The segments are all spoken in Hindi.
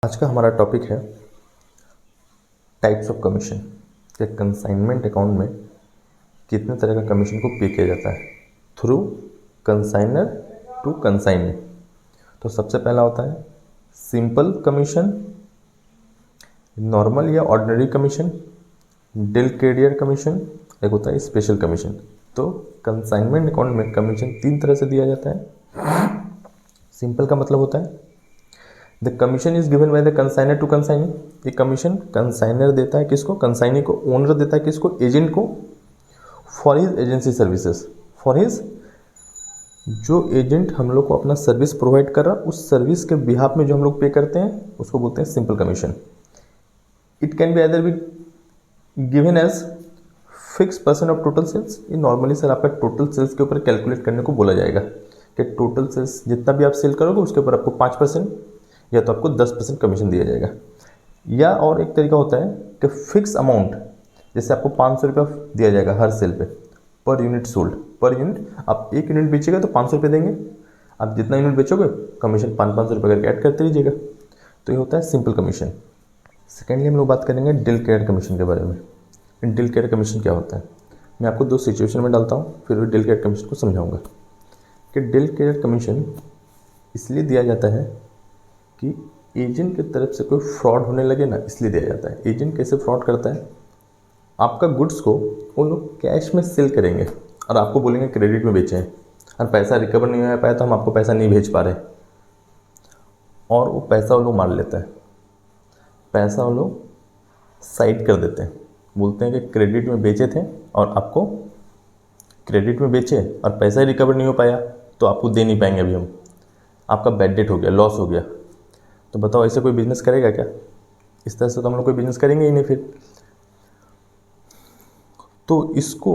आज का हमारा टॉपिक है टाइप्स ऑफ कमीशन कि कंसाइनमेंट अकाउंट में कितने तरह का कमीशन को पे किया जाता है थ्रू कंसाइनर टू कंसाइनी। तो सबसे पहला होता है सिंपल कमीशन, नॉर्मल या ordinary commission, del credere commission, एक होता है स्पेशल कमीशन। तो कंसाइनमेंट अकाउंट में कमीशन 3 तरह से दिया जाता है। सिंपल का मतलब होता है the commission is given by the consignor to consignee. ये कमीशन कंसाइनर देता है किसको? कंसाइनी को। ओनर देता है किसको? एजेंट को। For his agency services, for his जो एजेंट हम लोग को अपना सर्विस प्रोवाइड कर रहा उस सर्विस के बिहाफ में जो हम लोग पे करते हैं उसको बोलते हैं simple commission. It can be either be given as fix percent of total sales. ये नॉर्मली सर आपका टोटल सेल्स के ऊपर कैलकुलेट करने को बोला जाएगा कि टोटल सेल्स जितना भी आप सेल करोगे उसके ऊपर आपको 5% या तो आपको 10% कमीशन दिया जाएगा। या और एक तरीका होता है कि फिक्स अमाउंट, जैसे आपको 500 रुपया दिया जाएगा हर सेल पे per unit sold. Per unit आप 1 यूनिट बेचेगा तो 500 रुपये देंगे, आप जितना यूनिट बेचोगे कमीशन 500 रुपये करके ऐड करते रहिएगा। तो ये होता है सिंपल कमीशन। सेकेंडली हम लोग बात करेंगे डिल कैरियर कमीशन के बारे में। डिल कैरियर कमीशन क्या होता है? मैं आपको 2 सिचुएशन में डालता हूँ, फिर डिल कैरियर कमीशन को समझाऊंगा कि डिल कैरियर कमीशन इसलिए दिया जाता है कि एजेंट की तरफ से कोई फ्रॉड होने लगे ना, इसलिए दिया जाता है। एजेंट कैसे फ्रॉड करता है? आपका गुड्स को वो लोग कैश में सेल करेंगे और आपको बोलेंगे क्रेडिट में बेचें, और पैसा रिकवर नहीं हो पाया तो हम आपको पैसा नहीं भेज पा रहे, और वो पैसा वो लोग मार लेता है। पैसा वो लोग साइड कर देते हैं, बोलते हैं कि क्रेडिट में बेचे थे और आपको क्रेडिट में बेचे और पैसा ही रिकवर नहीं हो पाया तो आपको दे नहीं पाएंगे, अभी हम आपका बैड डेट हो गया, लॉस हो गया। तो बताओ ऐसे कोई बिजनेस करेगा क्या? इस तरह से तो हम लोग कोई बिजनेस करेंगे ही नहीं फिर। तो इसको,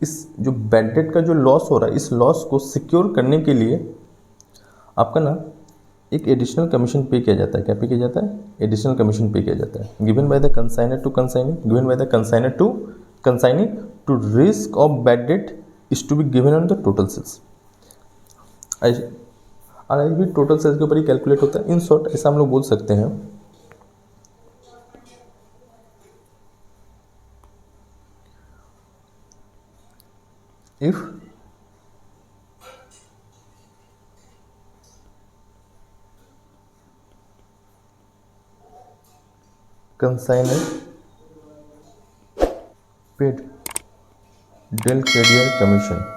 इस जो बैड डेट का जो लॉस हो रहा है, इस लॉस को सिक्योर करने के लिए आपका ना एक एडिशनल कमीशन पे किया जाता है। क्या पे किया जाता है? एडिशनल कमीशन पे किया जाता है। Given by the consignor to consignee, given by the consignor to consignee to risk of bad debt is to be given on the total sales. और ये भी टोटल सेल्स के ऊपर ही कैलकुलेट होता है। इन शॉर्ट ऐसा हम लोग बोल सकते हैं if consignor paid del credere commission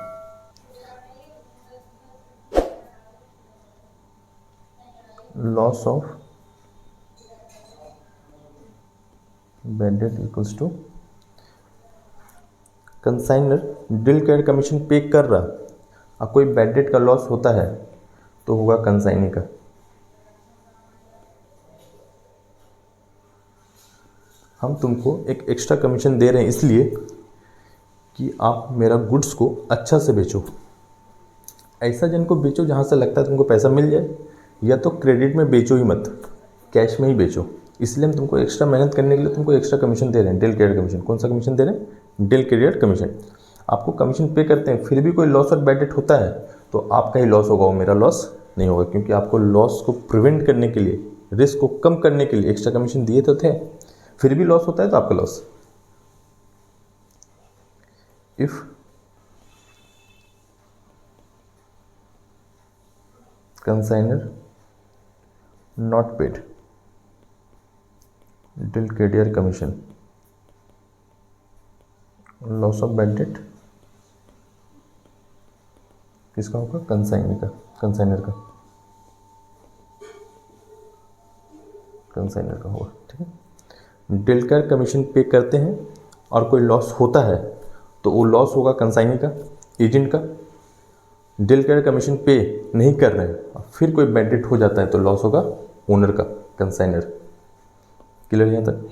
loss of bad debt equals to consignor del credere commission pay कर रहा और कोई बैड डेट का लॉस होता है तो होगा कंसाइनी का। हम तुमको एक एक्स्ट्रा कमीशन दे रहे हैं इसलिए कि आप मेरा गुड्स को अच्छा से बेचो। ऐसा जिनको बेचो जहाँ से लगता है तुमको पैसा मिल जाए, या तो क्रेडिट में बेचो ही मत, कैश में ही बेचो। इसलिए हम तुमको एक्स्ट्रा मेहनत करने के लिए तुमको एक्स्ट्रा कमीशन दे रहे हैं, डिल कैरियर कमीशन। कौन सा कमीशन दे रहे हैं? Del credere commission. आपको कमीशन पे करते हैं, फिर भी कोई लॉस और बैड डेट होता है तो आपका ही लॉस होगा, वो मेरा लॉस नहीं होगा, क्योंकि आपको लॉस को प्रिवेंट करने के लिए, रिस्क को कम करने के लिए एक्स्ट्रा कमीशन दिए तो थे। फिर भी लॉस होता है तो आपका loss. If consignor not paid del credere commission, loss of bad debt किसका होगा? कंसाइनर का। कंसाइनर का होगा, ठीक है। डिल कैरियर कमीशन पे करते हैं और कोई लॉस होता है तो वो लॉस होगा कंसाइनी का, एजेंट का। डिल कैरियर कमीशन पे नहीं कर रहे हैं फिर कोई बैड डेट हो जाता है तो लॉस होगा ओनर का, कंसाइनर। क्लियर यहाँ तक?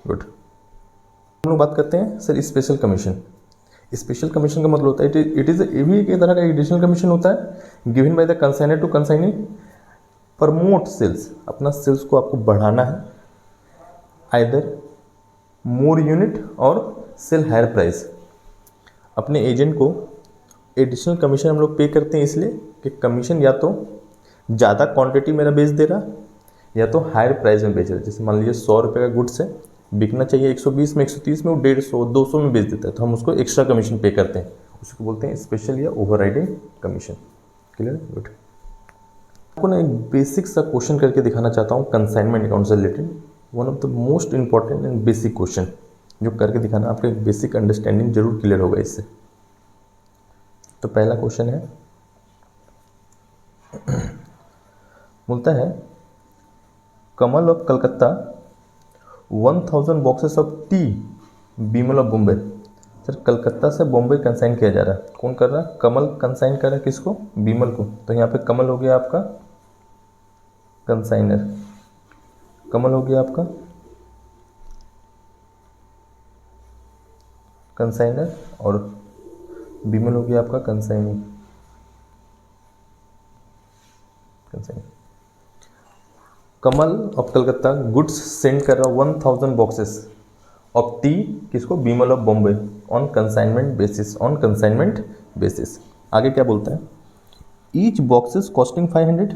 गुड। हम लोग बात करते हैं sir special commission. Special commission का मतलब होता है इट इज़ ये भी एक तरह का एडिशनल कमीशन होता है given by the consignor to consignee. Promote sales, अपना सेल्स को आपको बढ़ाना है, either more unit or sell higher price. अपने एजेंट को एडिशनल कमीशन हम लोग पे करते हैं इसलिए कि कमीशन या तो ज़्यादा क्वांटिटी मेरा बेच दे रहा या तो हायर प्राइस में बेच रहा है, जैसे मान लीजिए 100 रुपये का गुड्स है, बिकना चाहिए 120 में, 130 में, वो 150 200 में बेच देता है, तो हम उसको एक्स्ट्रा कमीशन पे करते हैं, उसको बोलते हैं स्पेशल या ओवरराइडिंग कमीशन। क्लियर? गुड। आपको ना एक बेसिक सा क्वेश्चन करके दिखाना चाहता हूँ कंसाइनमेंट अकाउंट से related, one of the most important and basic question जो करके दिखाना, आपको एक बेसिक अंडरस्टैंडिंग जरूर क्लियर होगा इससे। तो पहला क्वेश्चन है, बोलता है Kamal of Calcutta 1000 boxes of tea Bimal of Bombay. Sir Calcutta से बॉम्बे कंसाइन किया जा रहा है, कौन कर रहा है? कमल कंसाइन कर रहा है, किसको? बीमल को। तो यहाँ पे कमल हो गया आपका कंसाइनर, कमल हो गया आपका कंसाइनर, और बीमल हो गया आपका consignee. Kamal of Calcutta goods send कर रहा 1000 बॉक्सेस ऑफ टी, किसको? Bimal of Bombay, on consignment basis, on consignment basis. आगे क्या बोलता है? ईच बॉक्सेस कॉस्टिंग 500,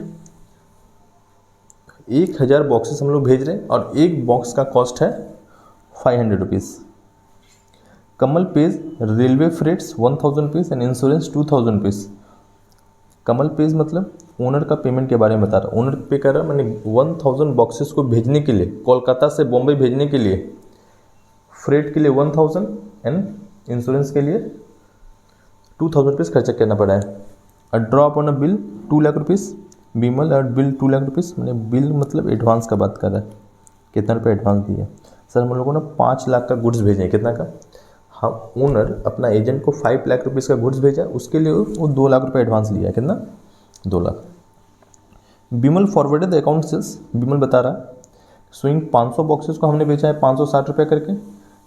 1000 बॉक्सेस हम लोग भेज रहे हैं और एक बॉक्स का कॉस्ट है 500 rupees. Kamal pays railway freights 1000 rupees and insurance 2000 rupees. Kamal pays मतलब ओनर का पेमेंट के बारे में बता रहा हूँ, ओनर पे कर रहा है, मैंने 1000 बॉक्सेस को भेजने के लिए, कोलकाता से बॉम्बे भेजने के लिए, फ्रेट के लिए 1000 एंड इंश्योरेंस के लिए 2000 रुपीज़ खर्चा करना पड़ा है। A drop on a bill 2 lakh rupees, Bimal और बिल 2 लाख रुपीज़, मैंने बिल मतलब एडवांस का बात कर रहा है, कितना रुपये एडवांस दिया? सर हम लोगों ने 5 लाख का गुड्स भेजे हैं, कितना का? हाँ, ओनर अपना एजेंट को 5 लाख रुपीज़ का गुड्स भेजा, उसके लिए वो 2 लाख रुपये एडवांस लिया है, कितना? 2 lakh. Bimal forwarded the account sales, Bimal बता रहा है स्विंग 500 बॉक्सेस को हमने बेचा है 560 रुपये करके,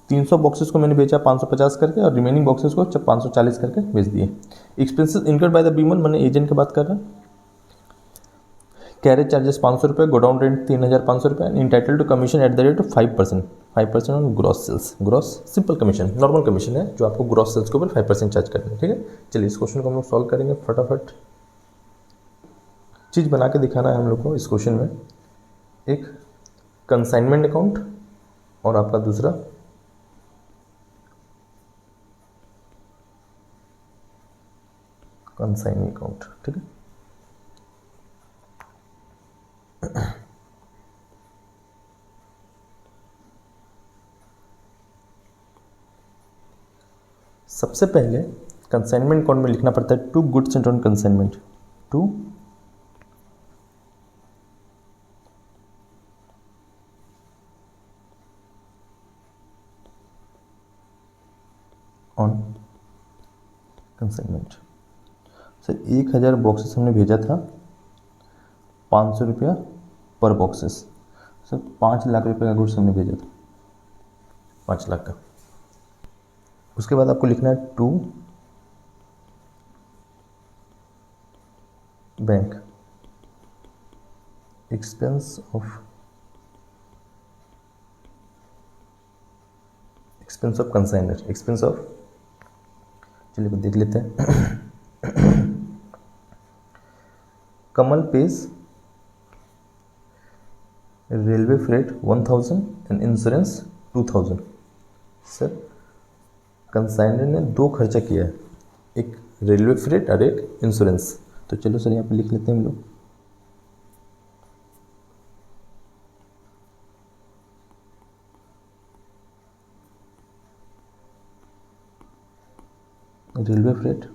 300 बॉक्सेस को मैंने बेचा 550 करके, और रिमेनिंग बॉक्सेस को 540 करके बेच दिए। Expenses incurred by the Bimal, मैंने एजेंट की बात कर रहा है। कैरेज चार्जेस 500 रुपये, गोडाउन रेंट 3500 रुपये, entitle to commission at the rate of 5%, 5% on gross sales. Gross simple commission, normal commission है जो आपको ग्रॉस सेल्स के ऊपर 5% चार्ज करना है। ठीक है, चलिए इस क्वेश्चन को हम लोग सॉल्व करेंगे फटाफट। चीज़ बना के दिखाना है हम लोग को इस क्वेश्चन में, एक कंसाइनमेंट अकाउंट और आपका दूसरा कंसाइनिंग अकाउंट। ठीक है, सबसे पहले कंसाइनमेंट अकाउंट में लिखना पड़ता है to goods and on consignment, to on consignment. Sir 1000 boxes हमने भेजा था, 500 रुपया पर बॉक्सेस। सर 5 लाख रुपये का गुड्स हमने भेजा था, 5 लाख का। उसके बाद आपको लिखना है to bank expense of consignor, expense of, चलिए देख लेते हैं। Kamal pays railway freight 1000 and insurance 2000। Sir consignor ने 2 खर्चा किया है, एक रेलवे फ्रेट और एक इंश्योरेंस। तो चलो सर यहाँ पे लिख लेते हैं हम लोग, रेलवे फ्रेट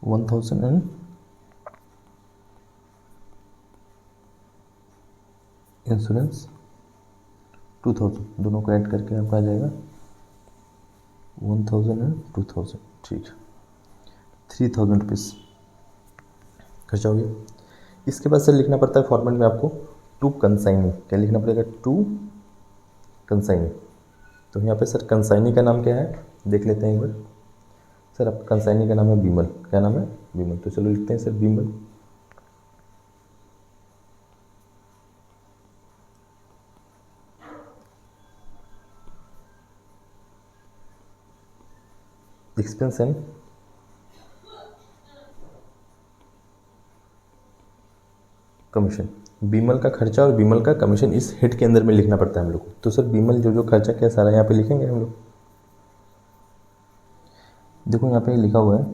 1000 एंड इंश्योरेंस 2000, दोनों को ऐड करके आपका आ जाएगा 1000 एंड 2000। ठीक है, 3000 रुपीज़ खर्चा हो गया। इसके बाद सर लिखना पड़ता है फॉर्मेट में आपको टू कंसाइनी, क्या लिखना पड़ेगा? To consignee. तो यहाँ पे सर कंसाइनी का नाम क्या है देख लेते हैं एक बार। सर आपका कंसाइनी का नाम है बीमल, क्या नाम है? बीमल। तो चलो लिखते हैं sir Bimal. Expense and commission, Bimal का खर्चा और बीमल का कमीशन इस हेड के अंदर में लिखना पड़ता है हम लोग को। तो सर बीमल जो जो खर्चा क्या सारा यहाँ पे लिखेंगे हम लोग। देखो यहाँ पे लिखा हुआ है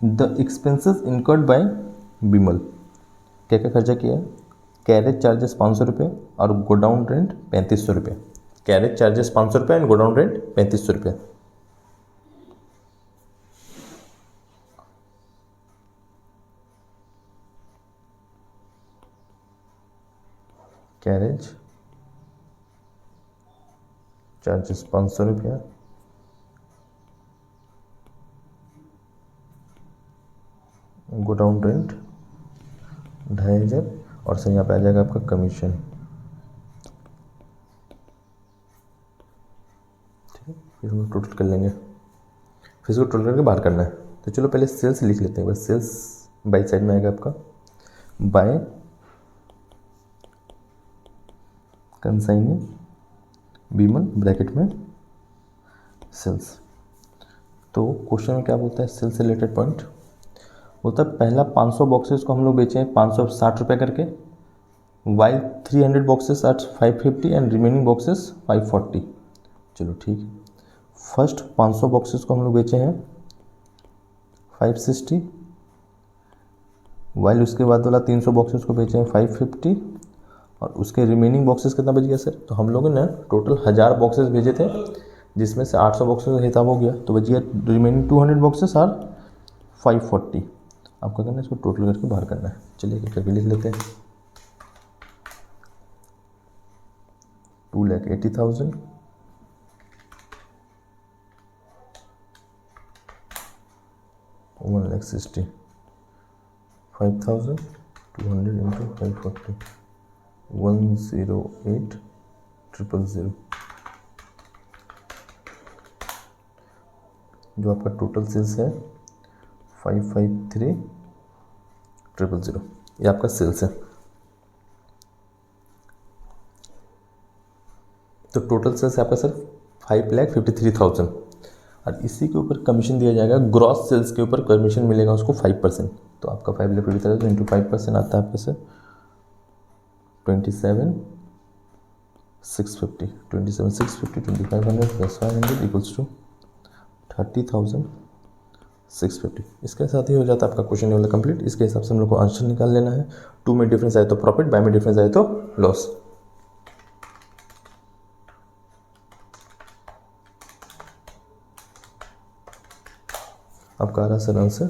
the expenses incurred by Bimal. क्या क्या खर्चा किया है? कैरेज चार्जेस 500 रुपये और गोडाउन रेंट 3500 रुपये। कैरेज चार्जेस 500 रुपये एंड गोडाउन रेंट 3500 रुपये। कैरेज चार्जेस 500 रुपया, गोडाउन रेंट 2500 और सर यहाँ पे आ जाएगा आपका कमीशन। ठीक है, फिर हम टोटल कर लेंगे, फिर इसको टोटल करके बाहर करना है। तो चलो पहले सेल्स लिख लेते हैं। बस सेल्स बाई साइड में आएगा आपका बाय कंसाइनी बीमल ब्रैकेट में सेल्स। तो क्वेश्चन में क्या बोलता है सेल्स से रिलेटेड पॉइंट बोलता है पहला 500 बॉक्सेस को हम लोग बेचे हैं 560 रुपये करके, while 300 boxes at 550 and remaining boxes 540। चलो ठीक है, फर्स्ट 500 बॉक्सेस को हम लोग बेचे हैं 560, वाइल उसके बाद वाला 300 बॉक्सेस को बेचे हैं 550 और उसके रिमेनिंग बॉक्सेस कितना बच गया सर? तो हम लोगों ने टोटल 1000 बॉक्सेस भेजे थे जिसमें से 800 बॉक्सेस हिसाब हो गया, तो बच गया रिमेनिंग 200 बॉक्सेस और 540। आपका करना है इसको टोटल करके बाहर करना है। चलिए करके लिख लेते हैं 2,80,000 1,60,000 5,000 200 into 540 108,000 जो आपका टोटल सेल्स है 553,000। ये आपका सेल्स है। तो टोटल सेल्स है आपका सर 5,53,000 और इसी के ऊपर कमीशन दिया जाएगा। ग्रॉस सेल्स के ऊपर कमीशन मिलेगा उसको 5%। तो आपका 5,53,000 इंटू 5% आता है आपके सर 27,650 27,650 2,500 प्लस 500 इक्वल्स टू 30,650। इसके साथ ही हो जाता है आपका क्वेश्चन वाला कंप्लीट। इसके हिसाब से हम लोग को आंसर निकाल लेना है। 2 में डिफरेंस आए तो प्रॉफिट, बाय में डिफरेंस आए तो लॉस। आपका आ रहा सर आंसर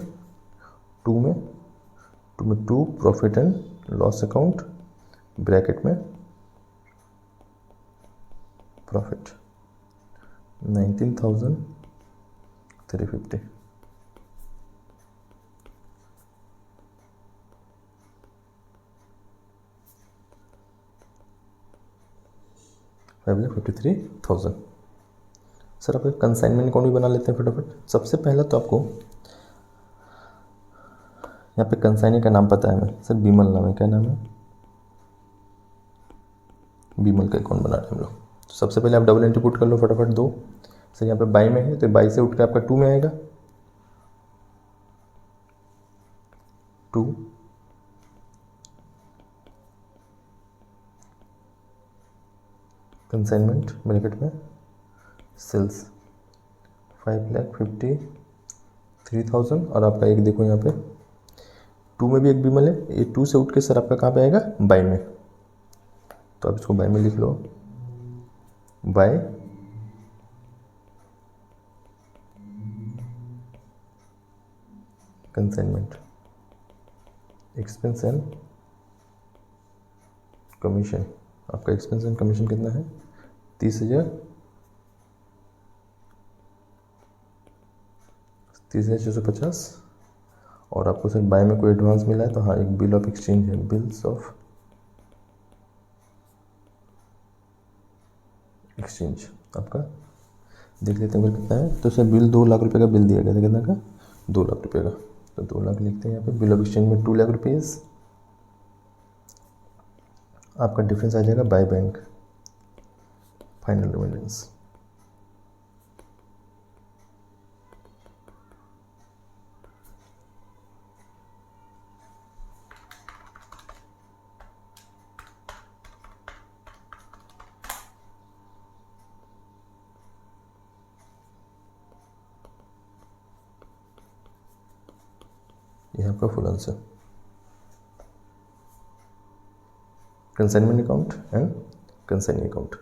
2 में 2 profit and loss account bracket में प्रॉफिट 19,350। $53,000। सर आप कंसाइनमेंट अकाउंट भी बना लेते हैं फटाफट। सबसे पहला तो आपको यहाँ पे कंसाइनी का नाम पता है हमें सर, बीमल नाम है। क्या नाम है? बीमल का अकाउंट बना रहे हैं हम लोग। तो सबसे पहले आप डबल एंट्री पुट कर लो फटाफट 2। सर यहाँ पे बाई में है तो बाई से उठ के आपका 2 में आएगा 2 कंसाइनमेंट ब्रैकेट में सेल्स 5,53,000 और आपका एक देखो यहाँ पे 2 में भी एक बीमल है। ये 2 से उठ के सर आपका कहाँ पे आएगा? बाई में। तो आप इसको बाई में लिख लो, by consignment expense and commission. आपका एक्सपेंस एंड कमीशन कितना है? 30,000 30,650 और आपको सर बाय में कोई एडवांस मिला है तो हाँ एक बिल ऑफ एक्सचेंज है, बिल्स ऑफ एक्सचेंज आपका देख लेते हैं कितना है। तो सर बिल 2 लाख रुपए का बिल दिया गया था, कितना का? 2 लाख रुपए का। तो 2 लाख लिखते हैं यहाँ पे, बिल ऑफ एक्सचेंज में 2 लाख रुपीज़। आपका डिफरेंस आ जाएगा बाय बैंक फाइनल रिमेंडेंस। ये आपका full answer. Consignment account and consigning account.